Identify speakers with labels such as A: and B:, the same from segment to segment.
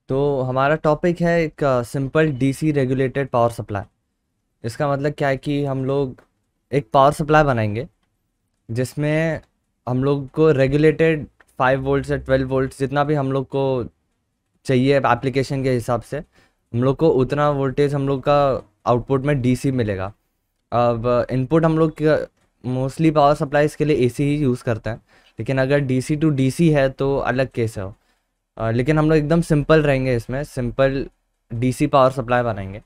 A: तो हमारा टॉपिक है एक simple DC regulated power supply. इसका मतलब क्या है कि हम लोग एक पावर सप्लाई बनाएंगे जिसमें हम लोग को रेगुलेटेड 5 वोल्ट से 12 वोल्ट जितना भी हम लोग को चाहिए एप्लीकेशन के हिसाब से हम लोग को उतना वोल्टेज हम लोग का आउटपुट में डीसी मिलेगा। अब इनपुट हम लोग मोस्टली पावर सप्लाईज के लिए एसी ही यूज़ करते हैं, लेकिन अगर डीसी टू डीसी है तो अलग केस है। लेकिन हम लोग एकदम सिंपल रहेंगे, इसमें सिंपल डीसी पावर सप्लाई बनाएंगे।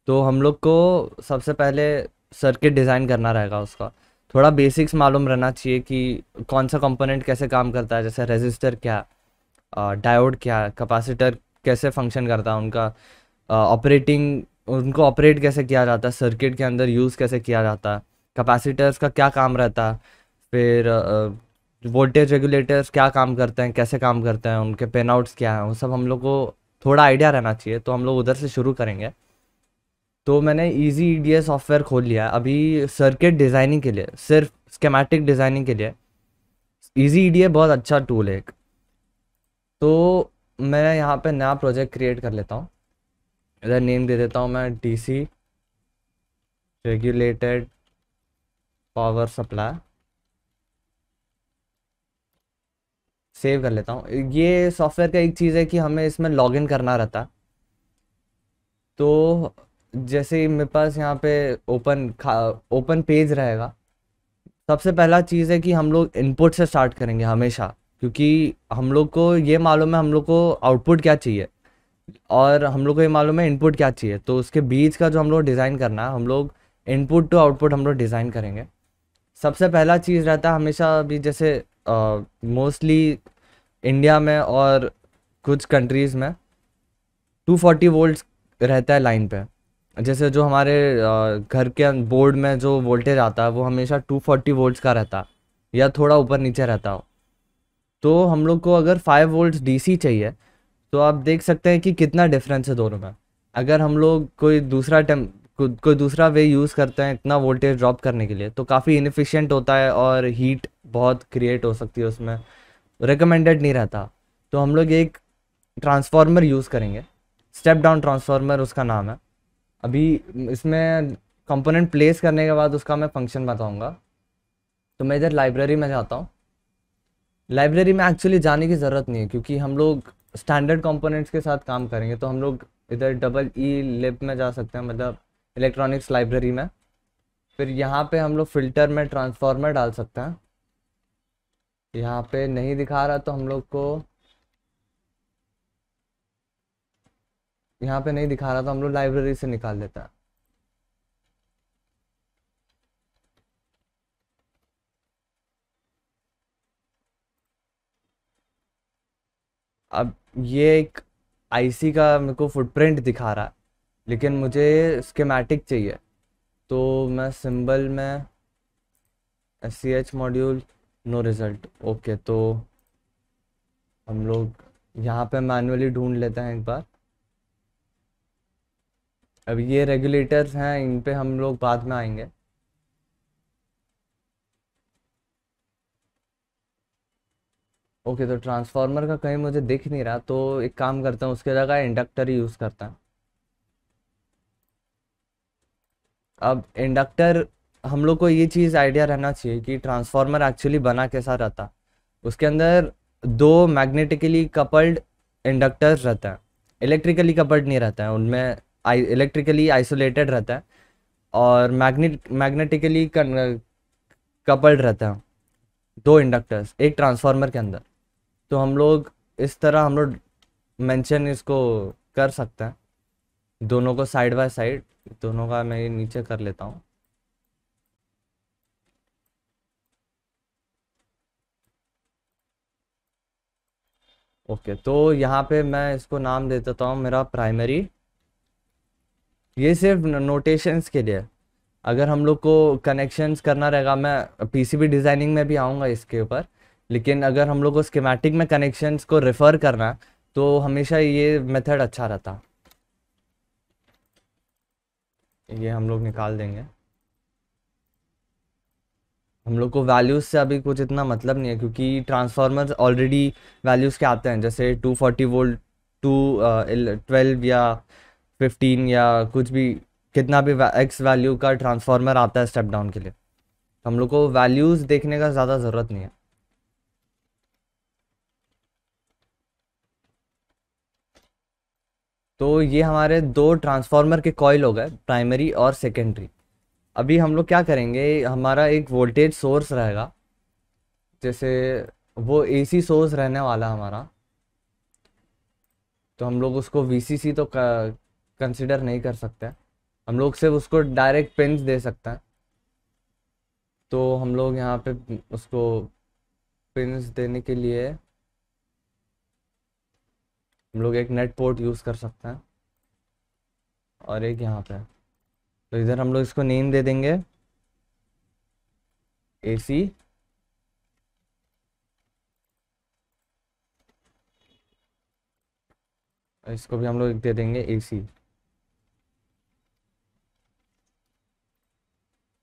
A: तो हम लोग को सबसे पहले सर्किट डिज़ाइन करना रहेगा। उसका थोड़ा बेसिक्स मालूम रहना चाहिए कि कौन सा कंपोनेंट कैसे काम करता है, जैसे रेजिस्टर क्या, डायोड क्या, कैपेसिटर कैसे फंक्शन करता है, उनका ऑपरेटिंग, उनको ऑपरेट कैसे किया जाता है, सर्किट के अंदर यूज़ कैसे किया जाता है, कैपेसिटर्स का क्या काम रहता है, फिर वोल्टेज रेगुलेटर्स क्या काम करते हैं, कैसे काम करते हैं, उनके पिन आउट्स क्या हैं, वो सब हम लोग को थोड़ा आइडिया रहना चाहिए। तो हम लोग उधर से शुरू करेंगे। तो मैंने इजी ईडीए सॉफ्टवेयर खोल लिया है अभी सर्किट डिज़ाइनिंग के लिए, सिर्फ स्केमेटिक डिज़ाइनिंग के लिए। इजी ईडीए बहुत अच्छा टूल है एक। तो मैं यहाँ पे नया प्रोजेक्ट क्रिएट कर लेता हूँ। इधर नेम दे देता हूँ मैं DC regulated power supply. Save कर लेता हूँ। ये सॉफ्टवेयर का एक चीज़ है कि हमें इसमें लॉगिन करना रहता है। तो जैसे ही मेरे पास यहाँ पे ओपन पेज रहेगा, सबसे पहला चीज़ है कि हम लोग इनपुट से स्टार्ट करेंगे हमेशा, क्योंकि हम लोग को ये मालूम है हम लोग को आउटपुट क्या चाहिए और हम लोग को ये मालूम है इनपुट क्या चाहिए। तो उसके बीच का जो हम लोग डिज़ाइन करना है, हम लोग इनपुट टू आउटपुट हम लोग डिज़ाइन करेंगे। सबसे पहला चीज़ रहता है हमेशा, अभी जैसे मोस्टली इंडिया में और कुछ कंट्रीज़ में 240 वोल्ट रहता है लाइन पे। जैसे जो हमारे घर के बोर्ड में जो वोल्टेज आता है वो हमेशा 240 वोल्ट का रहता है या थोड़ा ऊपर नीचे रहता हो। तो हम लोग को अगर 5 वोल्ट डीसी चाहिए, तो आप देख सकते हैं कि कितना डिफरेंस है दोनों में। अगर हम लोग कोई दूसरा वे यूज़ करते हैं इतना वोल्टेज ड्रॉप करने के लिए, तो काफ़ी इनफिशिएंट होता है और हीट बहुत क्रिएट हो सकती है उसमें, रिकमेंडेड नहीं रहता। तो हम लोग एक ट्रांसफार्मर यूज़ करेंगे, स्टेप डाउन ट्रांसफार्मर उसका नाम है। अभी इसमें कंपोनेंट प्लेस करने के बाद उसका मैं फंक्शन बताऊंगा। तो मैं इधर लाइब्रेरी में जाता हूँ। लाइब्रेरी में एक्चुअली जाने की ज़रूरत नहीं है, क्योंकि हम लोग स्टैंडर्ड कंपोनेंट्स के साथ काम करेंगे। तो हम लोग इधर डबल ई लिब में जा सकते हैं, मतलब इलेक्ट्रॉनिक्स लाइब्रेरी में। फिर यहाँ पे हम लोग फ़िल्टर में ट्रांसफार्मर डाल सकते हैं। यहाँ पे नहीं दिखा रहा तो हम लोग को, यहाँ पे नहीं दिखा रहा तो हम लोग लाइब्रेरी से निकाल लेते हैं। अब ये एक आईसी का मेरे को फुटप्रिंट दिखा रहा है, लेकिन मुझे स्कीमेटिक चाहिए। तो मैं सिंबल में S C H module, no result. Okay, तो हम लोग यहाँ पे मैन्युअली ढूंढ लेते हैं एक बार। अब ये रेगुलेटर्स हैं, इन पे हम लोग बाद में आएंगे। ओके, तो ट्रांसफार्मर का कहीं मुझे दिख नहीं रहा, तो एक काम करता हूँ उसके जगह इंडक्टर ही यूज़ करता हूँ। अब इंडक्टर, हम लोग को ये चीज़ आइडिया रहना चाहिए कि ट्रांसफार्मर एक्चुअली बना कैसा रहता। उसके अंदर दो मैग्नेटिकली कपल्ड इंडक्टर्स रहता है, इलेक्ट्रिकली कपल्ड नहीं रहता है उनमें, इलेक्ट्रिकली आइसोलेटेड रहता है और मैग्नेटिकली कपल्ड रहता है। दो इंडक्टर्स एक ट्रांसफार्मर के अंदर। तो हम लोग इस तरह हम लोग मेंशन इसको कर सकते हैं, दोनों को साइड बाय साइड। दोनों का मैं ये नीचे कर लेता हूँ। ओके, तो यहाँ पे मैं इसको नाम दे देता हूँ मेरा प्राइमरी। ये सिर्फ नोटेशंस के लिए। अगर हम लोग को कनेक्शंस करना रहेगा, मैं पीसीबी डिज़ाइनिंग में भी आऊँगा इसके ऊपर, लेकिन अगर हम लोग को स्कीमेटिक में कनेक्शंस को रेफ़र करना है तो हमेशा ये मेथड अच्छा रहता। ये हम लोग निकाल देंगे। हम लोग को वैल्यूज़ से अभी कुछ इतना मतलब नहीं है, क्योंकि ट्रांसफार्मर्स ऑलरेडी वैल्यूज़ के आते हैं, जैसे 240 वोल्ट टू 12 या 15 या कुछ भी, कितना भी एक्स वैल्यू का ट्रांसफॉर्मर आता है स्टेप डाउन के लिए, हम लोग को वैल्यूज़ देखने का ज़्यादा ज़रूरत नहीं है। तो ये हमारे दो ट्रांसफार्मर के कॉइल हो गए, प्राइमरी और सेकेंडरी। अभी हम लोग क्या करेंगे, हमारा एक वोल्टेज सोर्स रहेगा, जैसे वो एसी सोर्स रहने वाला हमारा, तो हम लोग उसको वीसीसी तो कंसिडर नहीं कर सकते, हम लोग सिर्फ उसको डायरेक्ट पिंस दे सकते हैं। तो हम लोग यहाँ पे उसको पिंस देने के लिए हम लोग एक नेट पोर्ट यूज़ कर सकते हैं और एक यहाँ पे। तो इधर हम लोग इसको नेम दे देंगे एसी, इसको भी हम लोग दे देंगे एसी।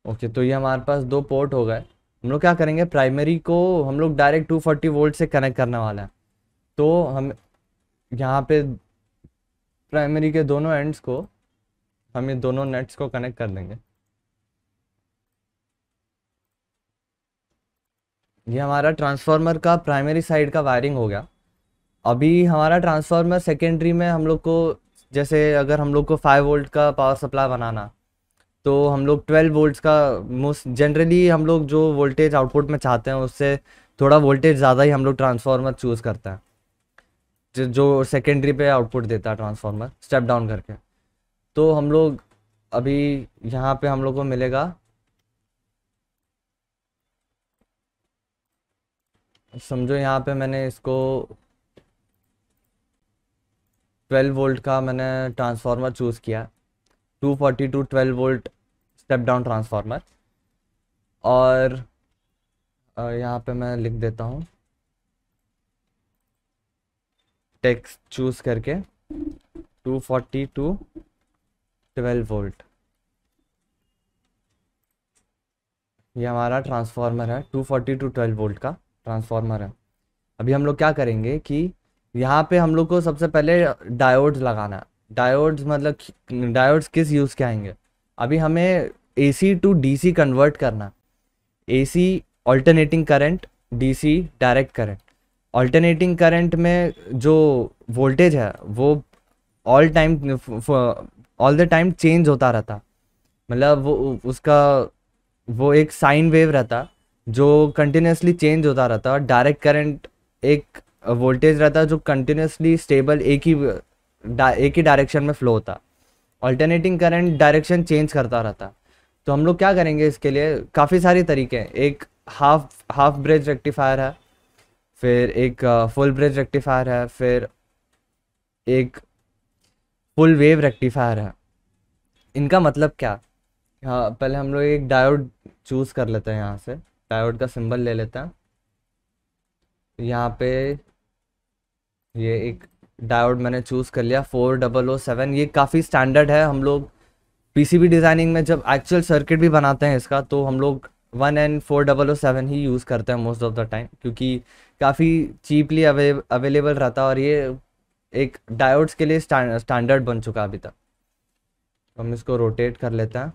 A: ओके, तो ये हमारे पास दो पोर्ट हो गए। हम लोग क्या करेंगे, प्राइमरी को हम लोग डायरेक्ट 240 वोल्ट से कनेक्ट करने वाला है। तो हम यहाँ पे प्राइमरी के दोनों एंड्स को हम ये दोनों नेट्स को कनेक्ट कर देंगे। ये हमारा ट्रांसफार्मर का प्राइमरी साइड का वायरिंग हो गया। अभी हमारा ट्रांसफार्मर सेकेंडरी में हम लोग को, जैसे अगर हम लोग को 5 वोल्ट का पावर सप्लाई बनाना, तो हम लोग 12 वोल्ट्स का, मोस्ट जनरली हम लोग जो वोल्टेज आउटपुट में चाहते हैं उससे थोड़ा वोल्टेज ज़्यादा ही हम लोग ट्रांसफार्मर चूज़ करते हैं, जो सेकेंडरी पे आउटपुट देता है ट्रांसफार्मर स्टेप डाउन करके। तो हम लोग अभी यहाँ पे हम लोग को मिलेगा, समझो यहाँ पे मैंने इसको 12 वोल्ट का मैंने ट्रांसफार्मर चूज़ किया, 240 to 12 volt step down transformer. और यहाँ पे मैं लिख देता हूँ टेक्स्ट चूज़ करके 240 टू 12 वोल्ट, ये हमारा ट्रांसफार्मर है, 240 टू 12 वोल्ट का ट्रांसफार्मर है। अभी हम लोग क्या करेंगे कि यहाँ पे हम लोग को सबसे पहले डायोड्स लगाना है। डायोड्स मतलब डायोड्स किस यूज़ के आएंगे, अभी हमें एसी टू डीसी कन्वर्ट करना। AC alternating current, DC direct current. Alternating current में जो वोल्टेज है वो ऑल द टाइम चेंज होता रहता, मतलब वो उसका वो एक साइन वेव रहता जो कंटिन्यूसली चेंज होता रहता। और डायरेक्ट करंट एक वोल्टेज रहता जो कंटिन्यूसली स्टेबल एक ही डायरेक्शन में फ्लो होता। ऑल्टरनेटिंग करंट डायरेक्शन चेंज करता रहता। तो हम लोग क्या करेंगे, इसके लिए काफ़ी सारे तरीके हैं। एक हाफ ब्रिज रेक्टिफायर है, फिर एक फुल ब्रिज रेक्टिफायर है, फिर एक फुल वेव रेक्टिफायर है। इनका मतलब क्या, हाँ पहले हम लोग एक डायोड चूज़ कर लेते हैं, यहाँ से डायोड का सिंबल ले लेते हैं। यहाँ पे ये एक डायोड मैंने चूज़ कर लिया 4007। ये काफ़ी स्टैंडर्ड है, हम लोग पीसीबी डिज़ाइनिंग में जब एक्चुअल सर्किट भी बनाते हैं इसका, तो हम लोग 1N4007 ही यूज़ करते हैं मोस्ट ऑफ द टाइम, क्योंकि काफ़ी चीपली अवेलेबल रहता है और ये एक डायोड्स के लिए स्टैंडर्ड बन चुका है अभी तक। हम इसको रोटेट कर लेते हैं।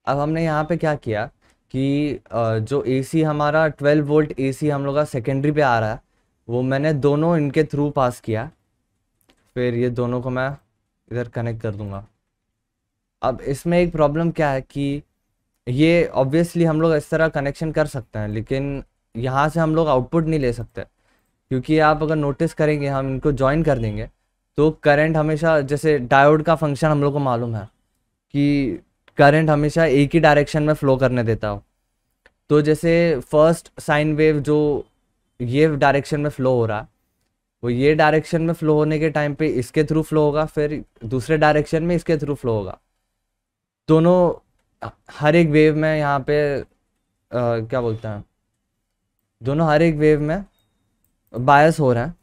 A: अब हमने यहाँ पे क्या किया कि जो एसी हमारा 12 वोल्ट एसी हम लोग का सेकेंडरी पे आ रहा है, वो मैंने दोनों इनके थ्रू पास किया। फिर ये दोनों को मैं इधर कनेक्ट कर दूंगा। अब इसमें एक प्रॉब्लम क्या है कि ये ऑब्वियसली हम लोग इस तरह कनेक्शन कर सकते हैं, लेकिन यहाँ से हम लोग आउटपुट नहीं ले सकते, क्योंकि आप अगर नोटिस करेंगे हम इनको ज्वाइन कर देंगे तो करंट हमेशा, जैसे डायोड का फंक्शन हम लोग को मालूम है कि करंट हमेशा एक ही डायरेक्शन में फ़्लो करने देता हो। तो जैसे फर्स्ट साइन वेव जो ये डायरेक्शन में फ़्लो हो रहा है, वो ये डायरेक्शन में फ़्लो होने के टाइम पे इसके थ्रू फ्लो होगा, फिर दूसरे डायरेक्शन में इसके थ्रू फ्लो होगा। दोनों हर एक वेव में यहाँ पे क्या बोलते हैं, दोनों हर एक वेव में बायस हो रहे हैं,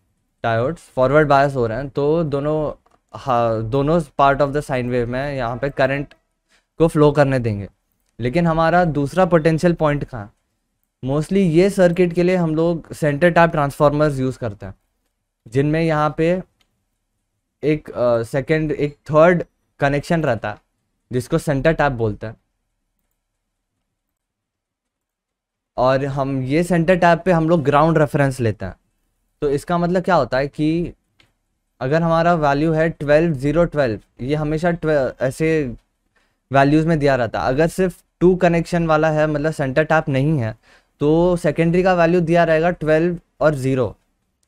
A: डायोड्स फॉरवर्ड बायस हो रहे हैं, तो दोनों हाँ, दोनों part of the sine wave में यहाँ पे करंट को फ्लो करने देंगे। लेकिन हमारा दूसरा पोटेंशियल पॉइंट कहाँ है? मोस्टली ये सर्किट के लिए हम लोग सेंटर टैप ट्रांसफार्मर्स यूज़ करते हैं, जिनमें यहाँ पे एक सेकंड एक थर्ड कनेक्शन रहता है जिसको सेंटर टैप बोलते हैं। और हम ये सेंटर टैप पे हम लोग ग्राउंड रेफरेंस लेते हैं। तो इसका मतलब क्या होता है कि अगर हमारा वैल्यू है 12 0 12, ये हमेशा ऐसे वैल्यूज़ में दिया रहता है। अगर सिर्फ 2 कनेक्शन वाला है, मतलब सेंटर टैप नहीं है, तो सेकेंडरी का वैल्यू दिया रहेगा 12 और 0।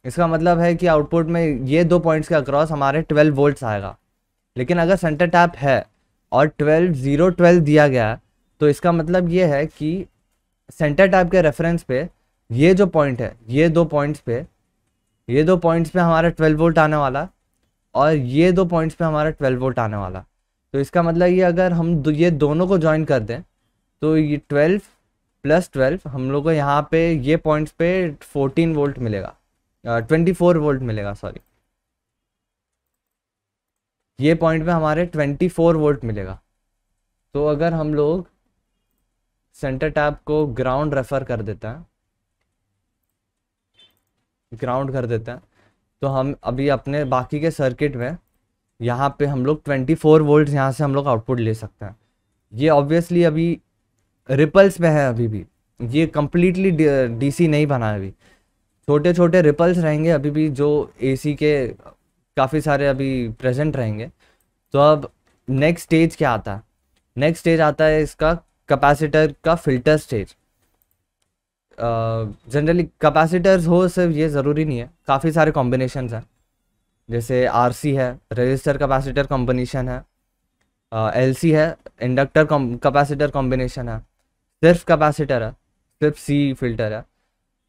A: इसका मतलब है कि आउटपुट में ये 2 पॉइंट्स के अक्रॉस हमारे 12 वोल्ट्स आएगा। लेकिन अगर सेंटर टैप है और 12 0 12 दिया गया है, तो इसका मतलब ये है कि सेंटर टैप के रेफरेंस पे ये जो पॉइंट है, ये दो पॉइंट्स पे हमारा 12 वोल्ट आने वाला, और ये 2 पॉइंट्स पे हमारा 12 वोल्ट आने वाला। तो इसका मतलब ये अगर हम ये दोनों को ज्वाइन कर दें, तो ये 12 + 12 हम लोग को यहाँ पे ये पॉइंट्स पे 14 वोल्ट मिलेगा, 24 वोल्ट मिलेगा, सॉरी। ये पॉइंट पे हमारे 24 वोल्ट मिलेगा। तो अगर हम लोग सेंटर टैप को ग्राउंड रेफर कर देते हैं, तो हम अभी अपने बाकी के सर्किट में यहाँ पे हम लोग 24 वोल्ट यहाँ से हम लोग आउटपुट ले सकते हैं। ये ऑब्वियसली अभी रिपल्स में है, अभी भी ये कम्प्लीटली डीसी नहीं बना है। अभी छोटे छोटे रिपल्स रहेंगे अभी भी, जो एसी के काफ़ी सारे अभी प्रेजेंट रहेंगे। तो अब नेक्स्ट स्टेज क्या आता है? नेक्स्ट स्टेज आता है इसका कैपेसिटर का फिल्टर स्टेज। जनरली कैपेसिटर्स हो सिर्फ ये ज़रूरी नहीं है, काफ़ी सारे कॉम्बिनेशंस हैं। जैसे आरसी है, रजिस्टर कैपेसिटर कॉम्बिनेशन है, एलसी है, इंडक्टर कैपेसिटर कॉम्बिनेशन है, सिर्फ कैपेसिटर है, सिर्फ सी फिल्टर है।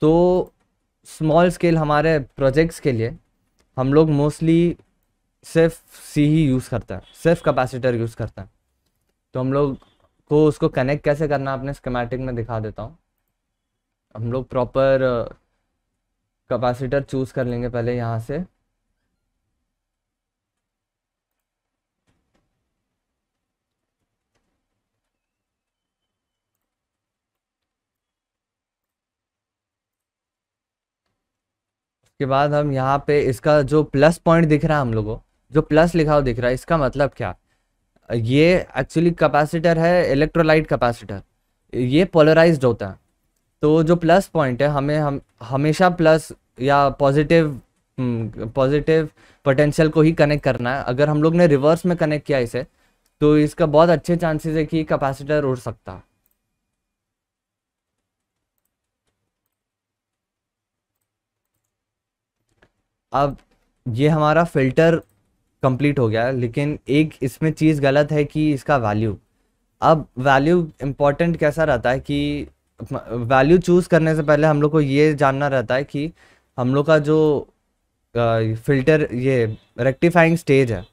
A: तो स्मॉल स्केल हमारे प्रोजेक्ट्स के लिए हम लोग मोस्टली सिर्फ सी ही यूज़ करते हैं, सिर्फ कैपेसिटर यूज़ करते हैं। तो हम लोग को उसको कनेक्ट कैसे करना अपने स्कीमेटिक में दिखा देता हूँ। हम लोग प्रॉपर कैपेसिटर चूज़ कर लेंगे पहले यहाँ से। उसके बाद हम यहाँ पे इसका जो प्लस पॉइंट दिख रहा है हम लोगों को, जो प्लस लिखा हुआ दिख रहा है, इसका मतलब क्या? ये एक्चुअली कैपेसिटर है, इलेक्ट्रोलाइट कैपेसिटर, ये पोलराइज्ड होता है। तो जो प्लस पॉइंट है, हम हमेशा प्लस या पॉजिटिव पोटेंशियल को ही कनेक्ट करना है। अगर हम लोग ने रिवर्स में कनेक्ट किया इसे, तो इसका बहुत अच्छे चांसेस है कि कैपेसिटर उड़ सकता है। अब ये हमारा फिल्टर कंप्लीट हो गया, लेकिन एक इसमें चीज़ गलत है कि इसका वैल्यू। अब वैल्यू इम्पोर्टेंट कैसा रहता है कि वैल्यू चूज़ करने से पहले हम लोग को ये जानना रहता है कि हम लोग का जो फिल्टर, ये रेक्टिफाइंग स्टेज है,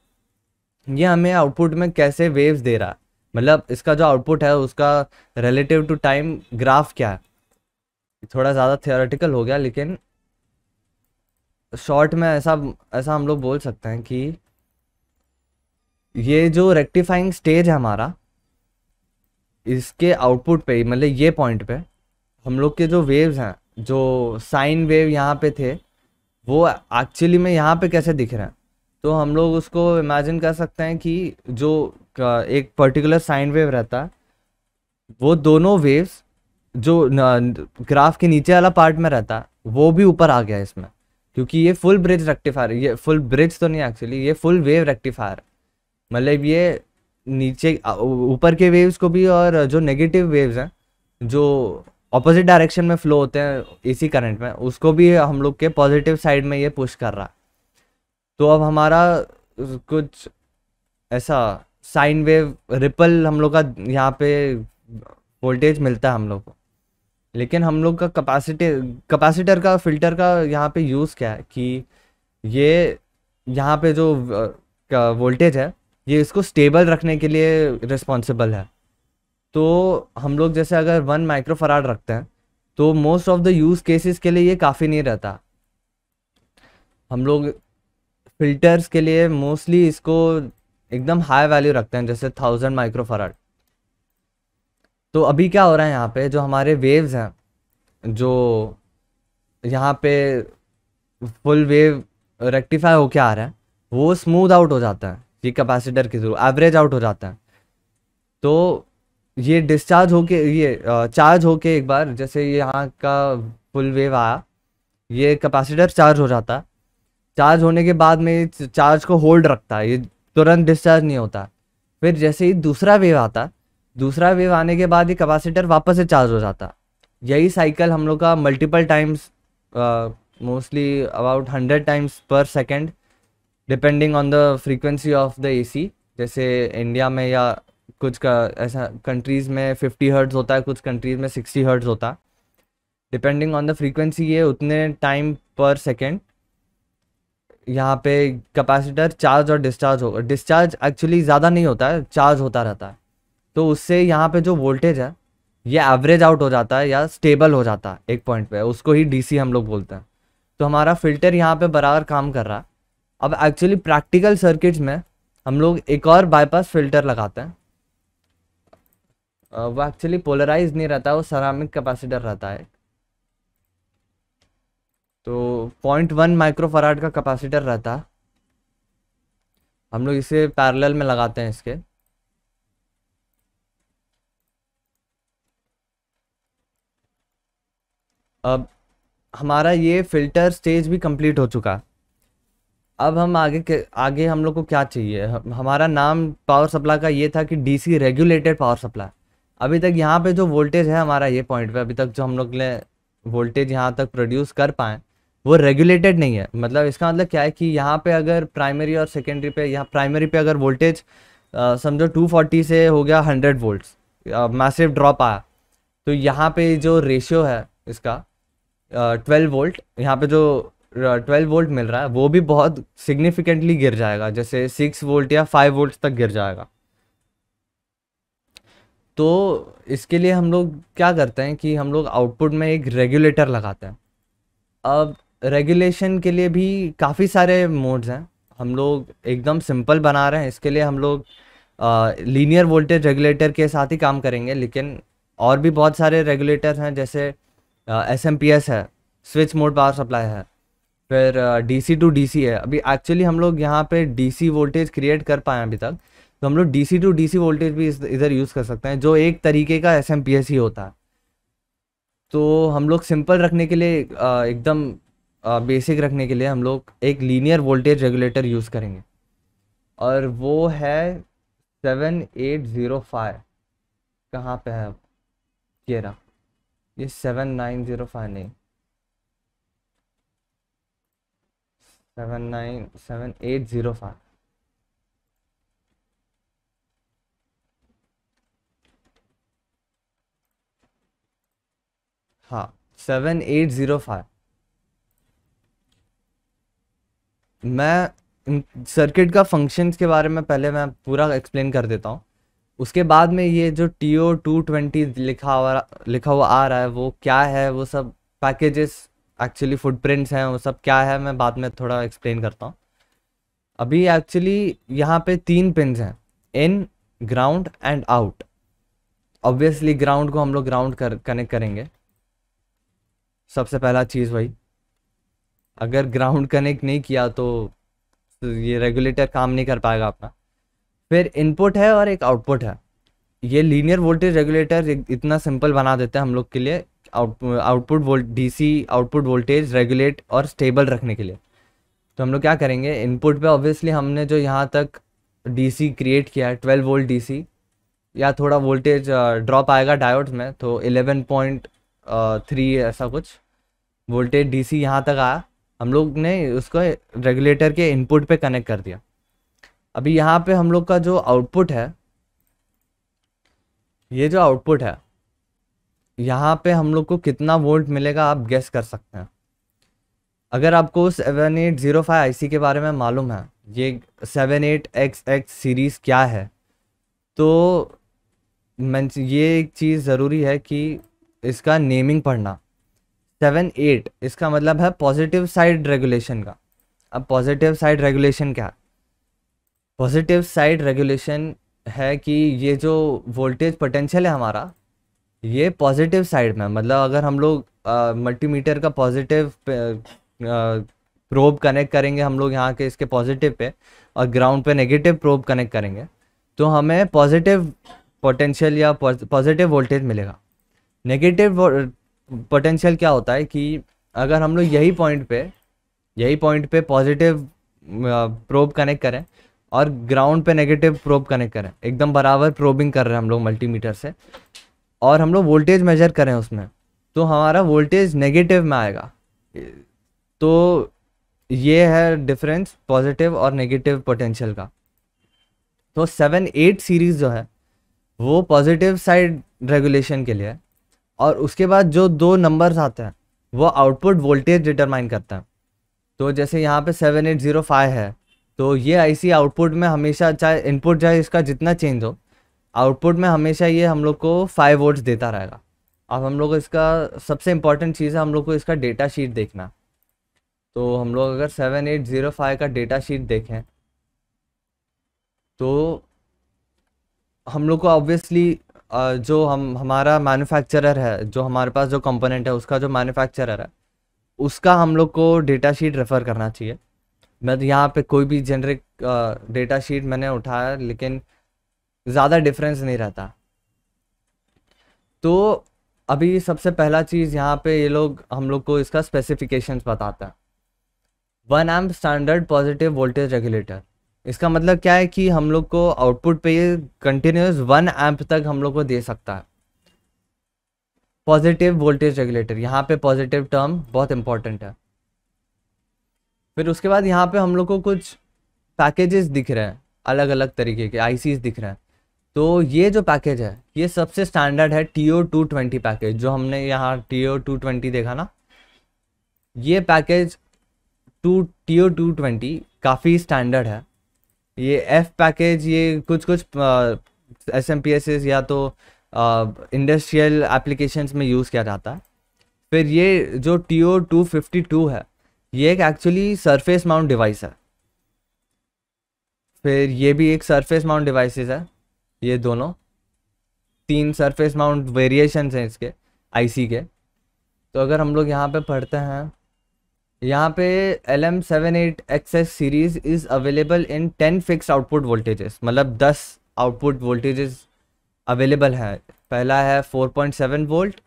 A: ये हमें आउटपुट में कैसे वेव्स दे रहा है। मतलब इसका जो आउटपुट है उसका रिलेटिव टू टाइम ग्राफ क्या है। थोड़ा ज़्यादा थियोरेटिकल हो गया, लेकिन शॉर्ट में ऐसा ऐसा हम लोग बोल सकते हैं कि ये जो रेक्टिफाइंग स्टेज है हमारा, इसके आउटपुट पे, मतलब ये पॉइंट पे हम लोग के जो वेव्स हैं, जो साइन वेव यहाँ पे थे, वो एक्चुअली में यहाँ पे कैसे दिख रहे हैं। तो हम लोग उसको इमेजिन कर सकते हैं कि जो एक पर्टिकुलर साइन वेव रहता है, वो दोनों वेव्स जो ग्राफ के नीचे वाला पार्ट में रहता है, वो भी ऊपर आ गया इसमें, क्योंकि ये फुल ब्रिज रेक्टिफायर, ये फुल ब्रिज तो नहीं एक्चुअली, ये फुल वेव रेक्टिफायर। मतलब ये नीचे ऊपर के वेव्स को भी, और जो नेगेटिव वेव्स हैं जो ऑपोजिट डायरेक्शन में फ्लो होते हैं एसी करंट में, उसको भी हम लोग के पॉजिटिव साइड में ये पुश कर रहा है। तो अब हमारा कुछ ऐसा साइन वेव रिपल हम लोग का यहाँ पे वोल्टेज मिलता है हम लोग को। लेकिन हम लोग का कैपेसिटर का फिल्टर का यहाँ पे यूज़ क्या है कि ये यहाँ पे जो वोल्टेज है, ये इसको स्टेबल रखने के लिए रिस्पॉन्सिबल है। तो हम लोग जैसे अगर 1 माइक्रोफराड रखते हैं, तो most of the use cases के लिए ये काफ़ी नहीं रहता। हम लोग फिल्टर्स के लिए मोस्टली इसको एकदम हाई वैल्यू रखते हैं, जैसे 1000 माइक्रोफराड। तो अभी क्या हो रहा है यहाँ पे, जो हमारे वेव्स हैं, जो यहाँ पे फुल वेव रेक्टिफाई होके आ रहा है, वो स्मूथ आउट हो जाता है ये कैपेसिटर के थ्रू, एवरेज आउट हो जाता है। तो ये डिस्चार्ज होके, ये चार्ज होके एक बार, जैसे यहाँ का फुल वेव आया, ये कैपेसिटर चार्ज हो जाता है। चार्ज होने के बाद में चार्ज को होल्ड रखता है, ये तुरंत डिस्चार्ज नहीं होता। फिर जैसे ही दूसरा वेव आता है, दूसरा वेव आने के बाद ये कैपेसिटर वापस से चार्ज हो जाता है। यही साइकिल हम लोग का multiple times, mostly about 100 times पर second, depending on the frequency of the AC. जैसे इंडिया में या कुछ का ऐसा कंट्रीज़ में 50 हर्ट्ज होता है, कुछ कंट्रीज़ में 60 हर्ट्ज होता है। डिपेंडिंग ऑन द फ्रीक्वेंसी ये उतने टाइम पर सेकेंड यहाँ पे कैपेसिटर चार्ज और डिस्चार्ज होगा। डिस्चार्ज एक्चुअली ज़्यादा नहीं होता है, चार्ज होता रहता है। तो उससे यहाँ पे जो वोल्टेज है ये एवरेज आउट हो जाता है या स्टेबल हो जाता है एक पॉइंट पे, उसको ही डीसी हम लोग बोलते हैं। तो हमारा फिल्टर यहाँ पे बराबर काम कर रहा है। अब एक्चुअली प्रैक्टिकल सर्किट्स में हम लोग एक और बाईपास फिल्टर लगाते हैं। वो एक्चुअली पोलराइज नहीं रहता, वो सेरामिक कैपेसिटर रहता है। तो 0.1 माइक्रोफराड का कैपेसिटर रहता है, हम लोग इसे पैरेलल में लगाते हैं इसके। अब हमारा ये फिल्टर स्टेज भी कंप्लीट हो चुका है। अब हम आगे हम लोग को क्या चाहिए, हमारा नाम पावर सप्लाई का ये था कि डीसी रेगुलेटेड पावर सप्लाई। अभी तक यहाँ पे जो वोल्टेज है हमारा ये पॉइंट पे, अभी तक जो हम लोग ने वोल्टेज यहाँ तक प्रोड्यूस कर पाए वो रेगुलेटेड नहीं है। मतलब इसका मतलब क्या है कि यहाँ पे अगर प्राइमरी और सेकेंडरी पे, यहाँ प्राइमरी पे अगर वोल्टेज समझो 240 से हो गया 100 वोल्ट्स, मैसिव ड्रॉप आया, तो यहाँ पे जो रेशियो है इसका 12 वोल्ट, यहाँ पे जो 12 वोल्ट मिल रहा है वो भी बहुत सिग्निफिकेंटली गिर जाएगा, जैसे 6 वोल्ट या 5 वोल्ट तक गिर जाएगा। तो इसके लिए हम लोग क्या करते हैं कि हम लोग आउटपुट में एक रेगुलेटर लगाते हैं। अब रेगुलेशन के लिए भी काफ़ी सारे मोड्स हैं, हम लोग एकदम सिंपल बना रहे हैं। इसके लिए हम लोग लीनियर वोल्टेज रेगुलेटर के साथ ही काम करेंगे, लेकिन और भी बहुत सारे रेगुलेटर हैं, जैसे एसएमपीएस है, स्विच मोड पावर सप्लाई है, फिर डीसी टू डीसी है। अभी एक्चुअली हम लोग यहाँ पे डीसी वोल्टेज क्रिएट कर पाए अभी तक, तो हम लोग डीसी टू डीसी वोल्टेज भी इधर यूज़ कर सकते हैं, जो एक तरीके का एसएमपीएस ही होता है। तो हम लोग सिंपल रखने के लिए, एकदम बेसिक रखने के लिए हम लोग एक लीनियर वोल्टेज रेगुलेटर यूज़ करेंगे, और वो है 7805। कहाँ पे है ये रहा, ये 7905 नहीं, 7805। हाँ, 7805। मैं सर्किट का फंक्शंस के बारे में पहले मैं पूरा एक्सप्लेन कर देता हूँ, उसके बाद में ये जो TO220 लिखा हुआ आ रहा है वो क्या है, वो सब पैकेजेस एक्चुअली फुटप्रिंट्स हैं, वो सब क्या है मैं बाद में थोड़ा एक्सप्लेन करता हूँ। अभी एक्चुअली यहाँ पे 3 पिन्स हैं, in, ground and out. Obviously ground को हम लोग ग्राउंड कनेक्ट करेंगे, सबसे पहला चीज़ वही। अगर ग्राउंड कनेक्ट नहीं किया तो ये रेगुलेटर काम नहीं कर पाएगा अपना। फिर इनपुट है और एक आउटपुट है। ये लीनियर वोल्टेज रेगुलेटर इतना सिंपल बना देते हैं हम लोग के लिए, डीसी आउटपुट वोल्टेज रेगुलेट और स्टेबल रखने के लिए। तो हम लोग क्या करेंगे, इनपुट पे ऑब्वियसली हमने जो यहाँ तक डीसी क्रिएट किया है 12 वोल्ट डीसी, या थोड़ा वोल्टेज ड्रॉप आएगा डायोड्स में, तो 11.3 ऐसा कुछ वोल्टेज डीसी यहाँ तक आया, हम लोग ने उसको रेगुलेटर के इनपुट पे कनेक्ट कर दिया। अभी यहाँ पे हम लोग का जो आउटपुट है, ये जो आउटपुट है यहाँ पे हम लोग को कितना वोल्ट मिलेगा आप गेस कर सकते हैं। अगर आपको 7805 आईसी के बारे में मालूम है, ये 78XX सीरीज़ क्या है, तो ये एक चीज़ ज़रूरी है कि इसका नेमिंग पढ़ना। 78 इसका मतलब है पॉजिटिव साइड रेगुलेशन का, अब पॉजिटिव साइड रेगुलेशन क्या है? पॉजिटिव साइड रेगुलेशन है कि ये जो वोल्टेज पोटेंशियल है हमारा, ये पॉजिटिव साइड में, मतलब अगर हम लोग मल्टीमीटर का पॉजिटिव प्रोब कनेक्ट करेंगे हम लोग यहाँ के इसके पॉजिटिव पे, और ग्राउंड पे नेगेटिव प्रोब कनेक्ट करेंगे, तो हमें पॉजिटिव पोटेंशियल या पॉजिटिव वोल्टेज मिलेगा। नेगेटिव पोटेंशियल क्या होता है कि अगर हम लोग यही पॉइंट पे पॉजिटिव प्रोब कनेक्ट करें और ग्राउंड पे नेगेटिव प्रोब कनेक्ट करें, एकदम बराबर प्रोबिंग कर रहे हैं हम लोग मल्टीमीटर से, और हम लोग वोल्टेज मेजर करें उसमें, तो हमारा वोल्टेज नेगेटिव में आएगा। तो ये है डिफरेंस पॉजिटिव और नेगेटिव पोटेंशियल का। तो 7-8 सीरीज जो है वो पॉजिटिव साइड रेगुलेशन के लिए है, और उसके बाद जो दो नंबर्स आते हैं वो आउटपुट वोल्टेज डिटरमाइन करता है। तो जैसे यहाँ पे 7805 है, तो ये आईसी आउटपुट में हमेशा, चाहे इनपुट चाहे इसका जितना चेंज हो, आउटपुट में हमेशा ये हम लोग को 5 वोल्ट्स देता रहेगा। अब हम लोग को इसका सबसे इम्पॉर्टेंट चीज़ है, हम लोग को इसका डेटा शीट देखना। तो हम लोग अगर 7805 का डेटा शीट देखें तो हम लोग को ऑब्वियसली जो हमारा मैन्युफैक्चरर है, जो हमारे पास जो कंपोनेंट है उसका जो मैन्युफैक्चरर है, उसका हम लोग को डेटा शीट रेफ़र करना चाहिए। मैं तो यहाँ पे कोई भी जेनरिक डेटा शीट मैंने उठाया, लेकिन ज़्यादा डिफरेंस नहीं रहता। तो अभी सबसे पहला चीज़ यहाँ पे ये लोग हम लोग को इसका स्पेसिफिकेशंस बताता है। 1 amp standard positive voltage regulator, इसका मतलब क्या है कि हम लोग को आउटपुट पे ये कंटिन्यूस 1 एम्प तक हम लोग को दे सकता है। पॉजिटिव वोल्टेज रेगुलेटर, यहाँ पे पॉजिटिव टर्म बहुत इंपॉर्टेंट है। फिर उसके बाद यहाँ पे हम लोग को कुछ पैकेजेस दिख रहे हैं, अलग अलग तरीके के आईसीज दिख रहे हैं। तो ये जो पैकेज है ये सबसे स्टैंडर्ड है TO220 पैकेज, जो हमने यहाँ TO220 देखा ना, ये पैकेज TO220 काफ़ी स्टैंडर्ड है। ये F पैकेज ये कुछ कुछ SMPSs या तो इंडस्ट्रियल एप्लीकेशंस में यूज़ किया जाता है। फिर ये जो TO252 है, ये एक एक्चुअली सरफेस माउंट डिवाइस है। फिर ये भी एक सरफेस माउंट डिवाइसेस है, ये दोनों 3 सरफेस माउंट वेरिएशंस हैं इसके आईसी के। तो अगर हम लोग यहाँ पे पढ़ते हैं, यहाँ पे LM78XS series is available in 10 fixed output voltages, मतलब 10 आउटपुट वोल्टेजेस अवेलेबल है। पहला है 4.7 volt,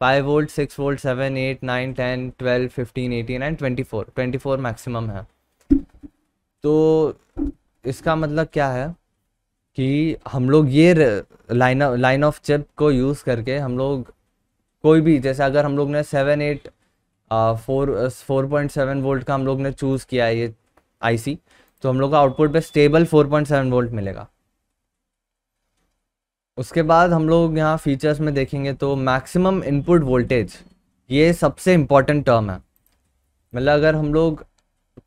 A: 5 volt, 6 volt, 7, 8, 9, 10, 12, 15, 18 and 24 maximum है। तो इसका मतलब क्या है कि हम लोग ये लाइन ऑफ चिप को यूज़ करके हम लोग कोई भी, जैसे अगर हम लोग ने 4.7 वोल्ट का हम लोग ने चूज़ किया है ये आईसी, तो हम लोग का आउटपुट पे स्टेबल 4.7 वोल्ट मिलेगा। उसके बाद हम लोग यहाँ फीचर्स में देखेंगे तो मैक्सिमम इनपुट वोल्टेज, ये सबसे इम्पॉर्टेंट टर्म है। मतलब अगर हम लोग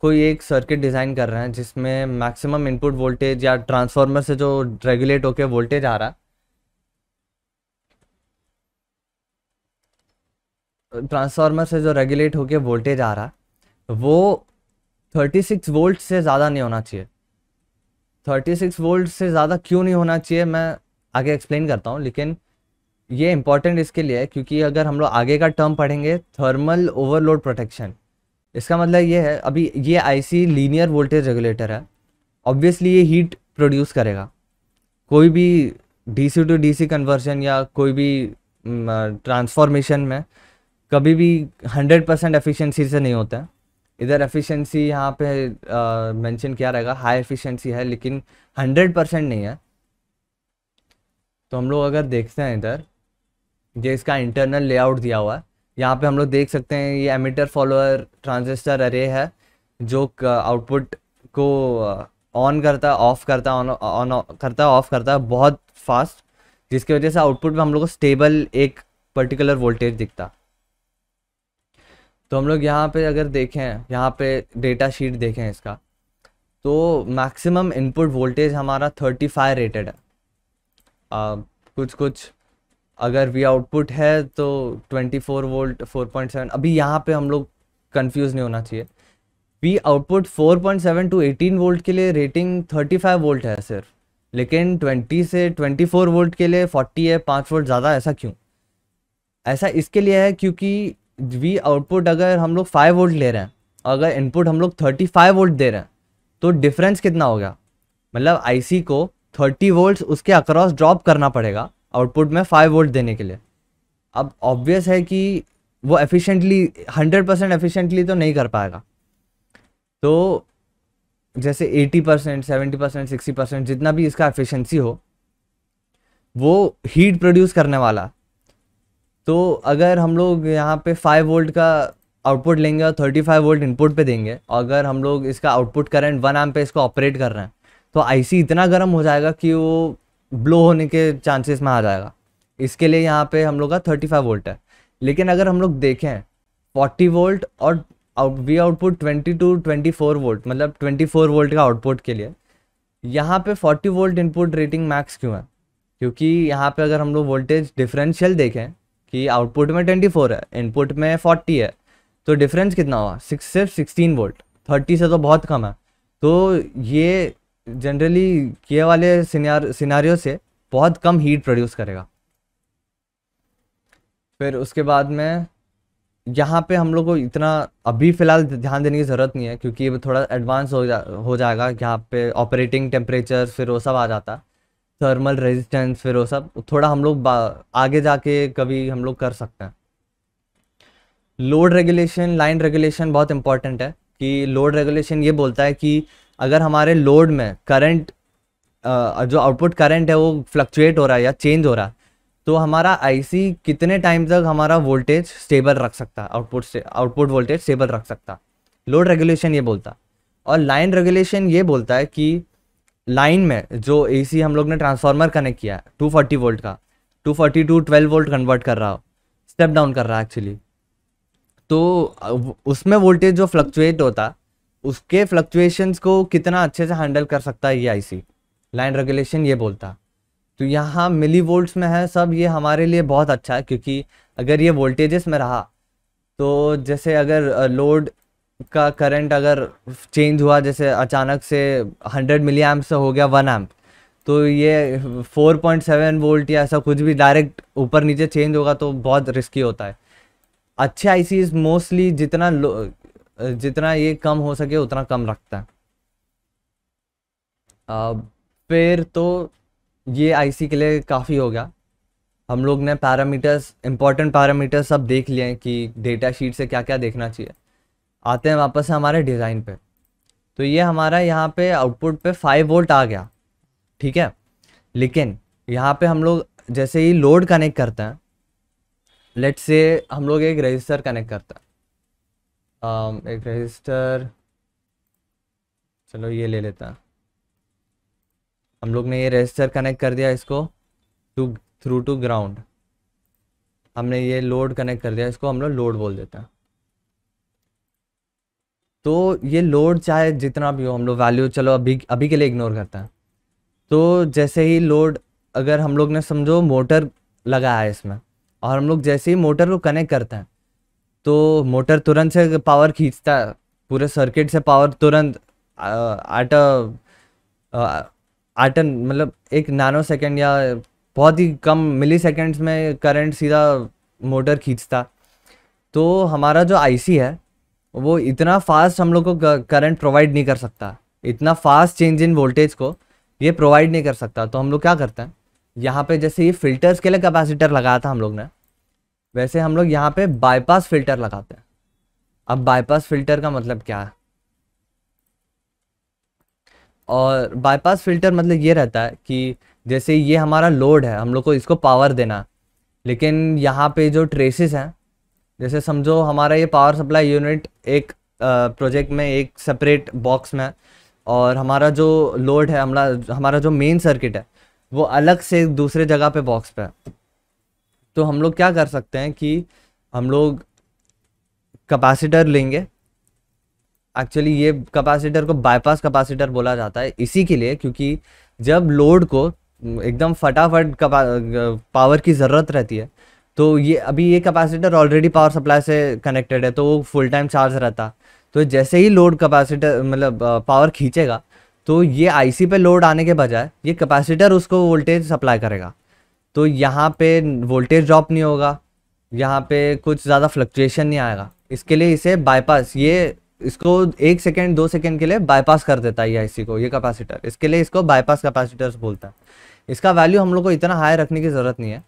A: कोई एक सर्किट डिज़ाइन कर रहे हैं जिसमें मैक्सिमम इनपुट वोल्टेज या ट्रांसफार्मर से जो रेगुलेट होकर वोल्टेज आ रहा है, ट्रांसफार्मर से जो रेगुलेट होकर वोल्टेज आ रहा है वो 36 वोल्ट से ज़्यादा नहीं होना चाहिए। 36 वोल्ट से ज़्यादा क्यों नहीं होना चाहिए मैं आगे एक्सप्लेन करता हूँ, लेकिन ये इंपॉर्टेंट इसके लिए है क्योंकि अगर हम लोग आगे का टर्म पढ़ेंगे थर्मल ओवरलोड प्रोटेक्शन, इसका मतलब ये है, अभी ये आईसी लीनियर वोल्टेज रेगुलेटर है, ऑब्वियसली ये हीट प्रोड्यूस करेगा। कोई भी डीसी टू डीसी कन्वर्जन या कोई भी ट्रांसफॉर्मेशन में कभी भी 100% एफिशिएंसी से नहीं होता है। इधर एफिशिएंसी यहाँ पे मेंशन किया रहेगा, हाई एफिशिएंसी है लेकिन 100% नहीं है। तो हम लोग अगर देखते हैं इधर, ये इसका इंटरनल लेआउट दिया हुआ है, यहाँ पे हम लोग देख सकते हैं ये एमिटर फॉलोअर ट्रांजिस्टर अरे है जो आउटपुट को ऑन करता है, ऑफ करता है, ऑन करता है, ऑफ करता है बहुत फास्ट, जिसकी वजह से आउटपुट में हम लोग को स्टेबल एक पर्टिकुलर वोल्टेज दिखता। तो हम लोग यहाँ पे अगर देखें, यहाँ पे डेटा शीट देखें इसका, तो मैक्सिमम इनपुट वोल्टेज हमारा 35 रेटेड है। कुछ अगर वी आउटपुट है तो 24 वोल्ट 4.7। अभी यहाँ पे हम लोग कंफ्यूज नहीं होना चाहिए, वी आउटपुट 4.7 टू 18 वोल्ट के लिए रेटिंग 35 वोल्ट है सिर्फ, लेकिन 20 से 24 वोल्ट के लिए 40 है, 5 वोल्ट ज़्यादा। ऐसा क्यों? ऐसा इसके लिए है क्योंकि वी आउटपुट अगर हम लोग 5 वोल्ट ले रहे हैं, अगर इनपुट हम लोग 35 वोल्ट दे रहे हैं, तो डिफरेंस कितना हो गया? मतलब आईसी को 30 वोल्ट उसके अक्रॉस ड्रॉप करना पड़ेगा आउटपुट में 5 वोल्ट देने के लिए। अब ऑब्वियस है कि वो एफिशिएंटली 100% एफिशिएंटली तो नहीं कर पाएगा। तो जैसे 80%, 70%, 60% जितना भी इसका एफिशिएंसी हो, वो हीट प्रोड्यूस करने वाला। तो अगर हम लोग यहाँ पे 5 वोल्ट का आउटपुट लेंगे और 35 वोल्ट इनपुट पे देंगे, और अगर हम लोग इसका आउटपुट करंट 1 एम्प पे इसको ऑपरेट कर रहे हैं, तो आईसी इतना गर्म हो जाएगा कि वो ब्लो होने के चांसेस में आ जाएगा। इसके लिए यहाँ पे हम लोग का 35 वोल्ट है। लेकिन अगर हम लोग देखें 40 वोल्ट और वी आउटपुट 20 टू 24 वोल्ट, मतलब 24 वोल्ट का आउटपुट के लिए यहाँ पे 40 वोल्ट इनपुट रेटिंग मैक्स क्यों है? क्योंकि यहाँ पे अगर हम लोग वोल्टेज डिफरेंशियल देखें कि आउटपुट में 24 है, इनपुट में 40 है, तो डिफरेंस कितना हुआ? सिर्फ 16 वोल्ट। 30 से तो बहुत कम है। तो ये जनरली ये वाले सिनारियो से बहुत कम हीट प्रोड्यूस करेगा। फिर उसके बाद में यहाँ पे हम लोग को इतना अभी फ़िलहाल ध्यान देने की ज़रूरत नहीं है, क्योंकि ये थोड़ा एडवांस हो जाएगा। यहाँ पे ऑपरेटिंग टेम्परेचर फिर वो सब आ जाता, थर्मल रेजिस्टेंस फिर वो सब थोड़ा हम लोग आगे जाके कभी हम लोग कर सकते हैं। लोड रेगुलेशन, लाइन रेगुलेशन बहुत इंपॉर्टेंट है। कि लोड रेगुलेशन ये बोलता है कि अगर हमारे लोड में करंट, जो आउटपुट करंट है वो फ्लक्चुएट हो रहा है या चेंज हो रहा है, तो हमारा आईसी कितने टाइम तक हमारा वोल्टेज स्टेबल रख सकता है, आउटपुट वोल्टेज स्टेबल रख सकता है। लोड रेगुलेशन ये बोलता है। और लाइन रेगुलेशन ये बोलता है कि लाइन में जो एसी हम लोग ने ट्रांसफार्मर कनेक्ट किया है 240 वोल्ट का, 240 टू 12 वोल्ट कन्वर्ट कर रहा हो, स्टेप डाउन कर रहा है एक्चुअली, तो उसमें वोल्टेज जो फ्लक्चुएट होता, उसके फ्लक्चुएशंस को कितना अच्छे से हैंडल कर सकता है ये आईसी। लाइन रेगुलेशन ये बोलता। तो यहाँ मिली वोल्ट्स में है सब, ये हमारे लिए बहुत अच्छा है, क्योंकि अगर ये वोल्टेजेस में रहा तो जैसे अगर लोड का करंट अगर चेंज हुआ, जैसे अचानक से 100 मिली एम्प से हो गया 1 एम्प, तो ये 4.7 वोल्ट या ऐसा कुछ भी डायरेक्ट ऊपर नीचे चेंज होगा तो बहुत रिस्की होता है। अच्छे आईसीज मोस्टली जितना ये कम हो सके उतना कम रखता है। फिर तो ये आईसी के लिए काफ़ी हो गया। हम लोग ने पैरामीटर्स, इंपॉर्टेंट पैरामीटर्स सब देख लिए हैं कि डेटा शीट से क्या क्या देखना चाहिए। आते हैं वापस से हमारे डिज़ाइन पे। तो ये हमारा यहाँ पे आउटपुट पे 5 वोल्ट आ गया, ठीक है। लेकिन यहाँ पे हम लोग जैसे ही लोड कनेक्ट करते हैं, लेट्स से हम लोग एक रजिस्टर कनेक्ट करते हैं, एक रजिस्टर, चलो ये ले लेते हैं। हम लोग ने ये रजिस्टर कनेक्ट कर दिया इसको थ्रू टू ग्राउंड। हमने ये लोड कनेक्ट कर दिया, इसको हम लोग लोड बोल देते हैं। तो ये लोड चाहे जितना भी हो, हम लोग वैल्यू चलो अभी के लिए इग्नोर करते हैं। तो जैसे ही लोड, अगर हम लोग ने समझो मोटर लगाया है इसमें, और हम लोग जैसे ही मोटर को कनेक्ट करते हैं, तो मोटर तुरंत से पावर खींचता है, पूरे सर्किट से पावर तुरंत आटन मतलब एक नैनो सेकेंड या बहुत ही कम मिली सेकेंड्स में करंट सीधा मोटर खींचता। तो हमारा जो आईसी है वो इतना फास्ट हम लोग को करंट प्रोवाइड नहीं कर सकता, इतना फास्ट चेंज इन वोल्टेज को ये प्रोवाइड नहीं कर सकता। तो हम लोग क्या करते हैं, यहाँ पे जैसे ये फिल्टर्स के लिए कैपेसिटर लगाया था हम लोग ने, वैसे हम लोग यहाँ पे बाईपास फिल्टर लगाते हैं। अब बाईपास फिल्टर का मतलब क्या है? और बाईपास फिल्टर मतलब ये रहता है कि जैसे ये हमारा लोड है, हम लोग को इसको पावर देना, लेकिन यहाँ पे जो ट्रेसेस हैं, जैसे समझो हमारा ये पावर सप्लाई यूनिट एक प्रोजेक्ट में एक सेपरेट बॉक्स में है, और हमारा जो लोड है, हमारा जो मेन सर्किट है वो अलग से दूसरे जगह पे बॉक्स पे है। तो हम लोग क्या कर सकते हैं कि हम लोग कैपेसिटर लेंगे। एक्चुअली ये कैपेसिटर को बाईपास कैपेसिटर बोला जाता है इसी के लिए, क्योंकि जब लोड को एकदम फटाफट पावर की ज़रूरत रहती है, तो ये कैपेसिटर ऑलरेडी पावर सप्लाई से कनेक्टेड है, तो वो फुल टाइम चार्ज रहता। तो जैसे ही लोड कैपेसिटर मतलब पावर खींचेगा, तो ये आईसी पे लोड आने के बजाय ये कैपेसिटर उसको वोल्टेज सप्लाई करेगा। तो यहाँ पे वोल्टेज ड्रॉप नहीं होगा, यहाँ पे कुछ ज़्यादा फ्लक्चुएशन नहीं आएगा। इसके लिए इसे बाईपास, ये इसको 1 सेकेंड 2 सेकेंड के लिए बाईपास कर देता है ये आईसी को, ये कैपेसिटर। इसके लिए इसको बाईपास कैपेसिटर्स बोलता है। इसका वैल्यू हम लोग को इतना हाई रखने की ज़रूरत नहीं है,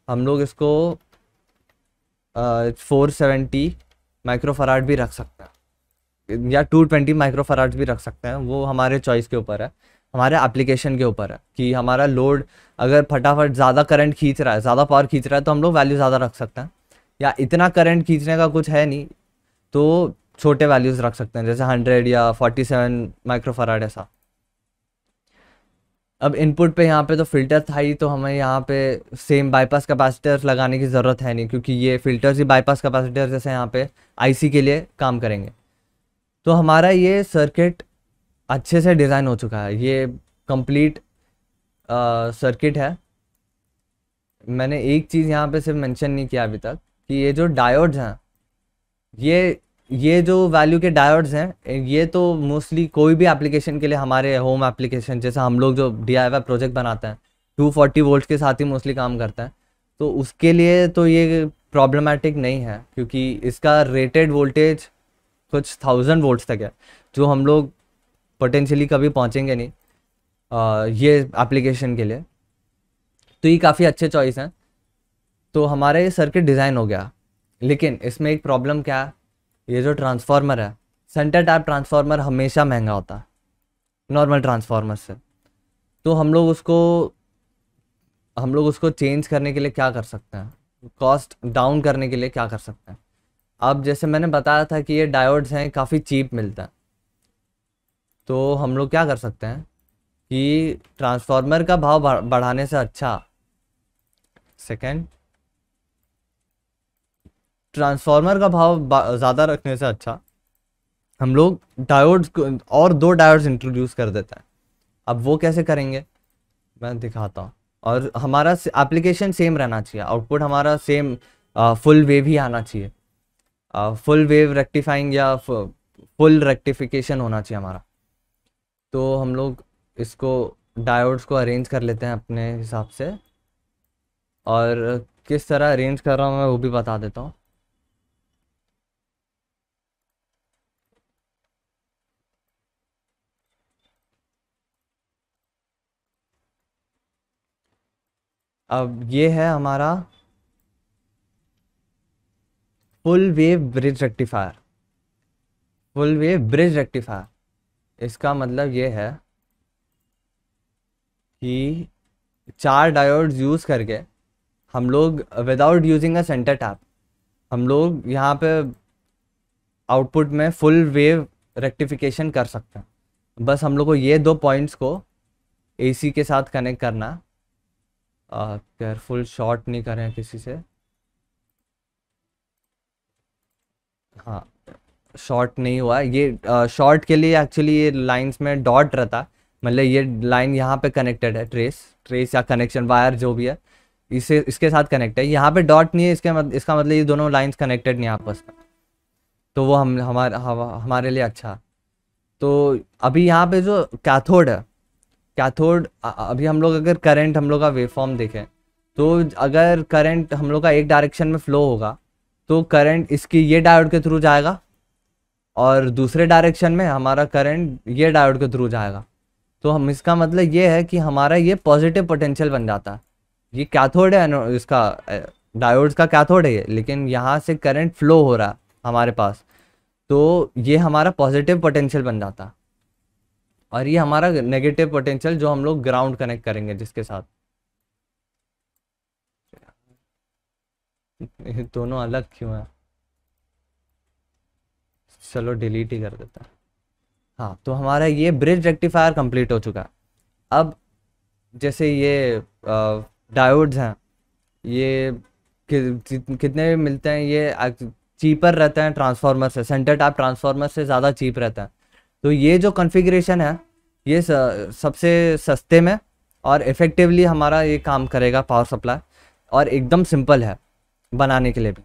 A: हम लोग इसको 470 माइक्रोफराड भी रख सकते हैं या 220 माइक्रोफराड भी रख सकते हैं। वो हमारे चॉइस के ऊपर है, हमारे एप्लीकेशन के ऊपर है कि हमारा लोड अगर फटाफट ज़्यादा करंट खींच रहा है, ज़्यादा पावर खींच रहा है, तो हम लोग वैल्यू ज़्यादा रख सकते हैं। या इतना करंट खींचने का कुछ है नहीं तो छोटे वैल्यूज़ रख सकते हैं, जैसे 100 या 47 माइक्रोफराड ऐसा। अब इनपुट पे यहाँ पे तो फिल्टर था ही, तो हमें यहाँ पे सेम बाईपास कैपेसिटर्स लगाने की ज़रूरत है नहीं, क्योंकि ये फिल्टर्स ही बाईपास कैपेसिटर जैसे यहाँ पे आईसी के लिए काम करेंगे। तो हमारा ये सर्किट अच्छे से डिज़ाइन हो चुका है, ये कंप्लीट सर्किट है। मैंने एक चीज़ यहाँ पे सिर्फ मेंशन नहीं किया अभी तक कि ये जो डायोड्स हैं, ये जो वैल्यू के डायोड्स हैं, ये तो मोस्टली कोई भी एप्लीकेशन के लिए, हमारे होम एप्लीकेशन जैसे हम लोग जो DIY प्रोजेक्ट बनाते हैं 240 वोल्ट के साथ ही मोस्टली काम करता है, तो उसके लिए तो ये प्रॉब्लमेटिक नहीं है, क्योंकि इसका रेटेड वोल्टेज कुछ 1000 वोल्ट्स तक है, जो हम लोग पोटेंशियली कभी पहुंचेंगे नहीं ये एप्लीकेशन के लिए। तो ये काफ़ी अच्छे चॉइस हैं। तो हमारा ये सर्किट डिज़ाइन हो गया, लेकिन इसमें एक प्रॉब्लम क्या है, ये जो ट्रांसफार्मर है, सेंटर टैप ट्रांसफार्मर हमेशा महंगा होता है नॉर्मल ट्रांसफार्मर से। तो हम लोग उसको चेंज करने के लिए क्या कर सकते हैं, कॉस्ट डाउन करने के लिए क्या कर सकते हैं। अब जैसे मैंने बताया था कि ये डायोड्स हैं काफ़ी चीप मिलता है, तो हम लोग क्या कर सकते हैं कि ट्रांसफार्मर का भाव बढ़ाने से अच्छा, ट्रांसफार्मर का भाव ज़्यादा रखने से अच्छा हम लोग डायोड्स और 2 डायोड्स इंट्रोड्यूस कर देते हैं। अब वो कैसे करेंगे मैं दिखाता हूँ। और हमारा एप्लीकेशन सेम रहना चाहिए, आउटपुट हमारा सेम फुल वेव ही आना चाहिए, फुल वेव रेक्टिफाइंग या फुल रेक्टिफिकेशन होना चाहिए हमारा। तो हम लोग इसको डायोड्स को अरेंज कर लेते हैं अपने हिसाब से, और किस तरह अरेंज कर रहा हूँ मैं वो भी बता देता हूँ। अब ये है हमारा full wave bridge rectifier. Full wave bridge rectifier इसका मतलब ये है कि 4 डायोड्स यूज़ करके हम लोग without using a centre tap हम लोग यहाँ पे आउटपुट में फुल वेव रेक्टिफिकेशन कर सकते हैं। बस हम लोग को ये 2 पॉइंट्स को AC के साथ कनेक्ट करना। केयरफुल शॉर्ट नहीं करें किसी से, हाँ शॉर्ट नहीं हुआ। ये शॉर्ट के लिए एक्चुअली ये लाइंस में डॉट रहता है, मतलब ये लाइन यहाँ पे कनेक्टेड है, ट्रेस या कनेक्शन वायर जो भी है इसके साथ कनेक्ट है। यहाँ पे डॉट नहीं है, इसका मतलब ये दोनों लाइंस कनेक्टेड नहीं आपस में, तो वो हमारे लिए अच्छा। तो अभी यहाँ पे जो कैथोड है, कैथोड अभी हम लोग अगर करंट हम लोग का वेवफॉर्म देखें, तो अगर करंट हम लोग का एक डायरेक्शन में फ्लो होगा तो करंट इसकी ये डायोड के थ्रू जाएगा, और दूसरे डायरेक्शन में हमारा करंट ये डायोड के थ्रू जाएगा। तो हम इसका मतलब ये है कि हमारा ये पॉजिटिव पोटेंशियल बन जाता है। ये कैथोड है, इसका डायोड्स का कैथोड है ये, लेकिन यहाँ से करंट फ्लो हो रहा है हमारे पास, तो ये हमारा पॉजिटिव पोटेंशियल बन जाता है। और ये हमारा नेगेटिव पोटेंशियल जो हम लोग ग्राउंड कनेक्ट करेंगे जिसके साथ, ये दोनों अलग क्यों है, चलो डिलीट ही कर देता है। हाँ, तो हमारा ये ब्रिज रेक्टिफायर कंप्लीट हो चुका है। अब जैसे ये डायोड्स हैं, ये कितने में मिलते हैं, ये चीपर रहते हैं ट्रांसफार्मर से, सेंटर टैप ट्रांसफार्मर से ज़्यादा चीप रहता है। तो ये जो कॉन्फ़िगरेशन है ये सबसे सस्ते में और इफ़ेक्टिवली हमारा ये काम करेगा पावर सप्लाई, और एकदम सिंपल है बनाने के लिए भी।